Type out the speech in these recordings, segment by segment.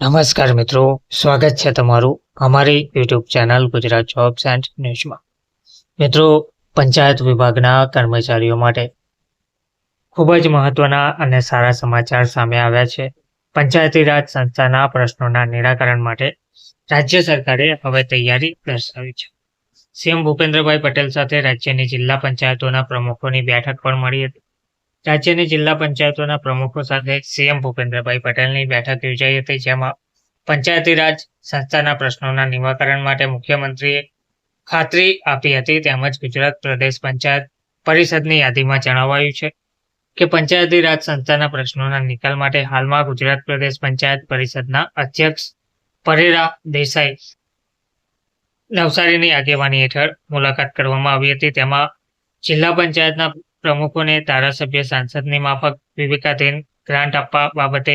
નમસ્કાર મિત્રો, સ્વાગત છે તમારું અમારી YouTube channel Gujarat jobs and ન્યૂઝમાં. મિત્રો, પંચાયત વિભાગના કર્મચારીઓ માટે ખૂબ જ મહત્વના અને સારા સમાચાર સામે આવ્યા છે. પંચાયતી રાજ સંસ્થાના પ્રશ્નોના નિરાકરણ માટે રાજ્ય સરકારે હવે તૈયારી દર્શાવી છે. સીએમ ભૂપેન્દ્રભાઈ પટેલ સાથે રાજ્યની જિલ્લા પંચાયતોના પ્રમુખોની બેઠક પણ મળી હતી. રાજ્યની જિલ્લા પંચાયતોના પ્રમુખો સાથે સીએમ ભૂપેન્દ્રભાઈ પટેલની બેઠક યોજાઈ હતી, જેમાં પંચાયતી રાજ સંસ્થાના પ્રશ્નોના નિરાકરણ માટે મુખ્યમંત્રીએ ખાતરી આપી હતી. તેમજ ગુજરાત પ્રદેશ પંચાયત પરિષદની યાદીમાં જણાવાયું છે કે પંચાયતી રાજ સંસ્થાના પ્રશ્નોના નિકાલ માટે હાલમાં ગુજરાત પ્રદેશ પંચાયત પરિષદના અધ્યક્ષ પરેરા દેસાઈ નવસારીની આગેવાની હેઠળ મુલાકાત કરવામાં આવી હતી. તેમાં જિલ્લા પંચાયતના પ્રમુખોને ધારાસભ્ય સાંસદની માફક વિવેકાધીન ગ્રાન્ટ આપવા બાબતે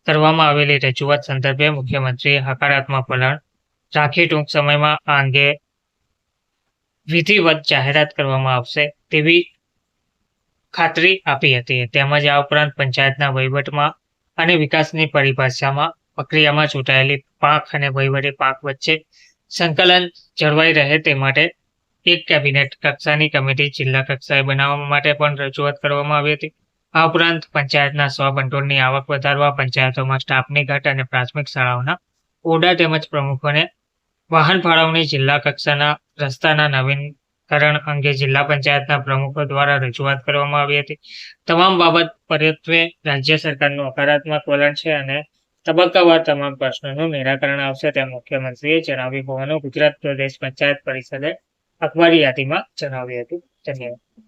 કરવામાં આવેલી રજૂઆત સંદર્ભે મુખ્યમંત્રીએ હકારાત્મક વલણ રાખી ટૂંક સમયમાં આ અંગે વિધિવત જાહેરાત કરવામાં આવશે તેવી ખાતરી આપી હતી. તેમજ આ ઉપરાંત પંચાયતના વહીવટમાં અને વિકાસની પરિભાષામાં પ્રક્રિયામાં ચૂંટાયેલી પાંખ અને વહીવટી પાંખ વચ્ચે સંકલન જળવાઈ રહે તે માટે એક કેબિનેટ કક્ષાની કમિટી જિલ્લા કક્ષાએ બનાવવા માટે પણ રજૂઆત કરવામાં આવી હતી. આ ઉપરાંત પંચાયતના સ્વભંડોળની આવક વધારવા, પંચાયતોમાં સ્ટાફની ઘટ અને પ્રાથમિક શાળાઓના ઓરડા તેમજ પ્રમુખોને વાહન ફાળવણી, જિલ્લા કક્ષાના રસ્તાના નવીનકરણ અંગે જિલ્લા પંચાયતના પ્રમુખો દ્વારા રજૂઆત કરવામાં આવી હતી. તમામ બાબત પરત્વે રાજ્ય સરકારનું હકારાત્મક વલણ છે અને તબક્કાવાર તમામ પ્રશ્નોનું નિરાકરણ આવશે તેમ મુખ્યમંત્રીએ જણાવ્યું હોવાનું ગુજરાત પ્રદેશ પંચાયત પરિષદે અખબારી યાદીમાં જણાવ્યું હતું. ધન્યવાદ.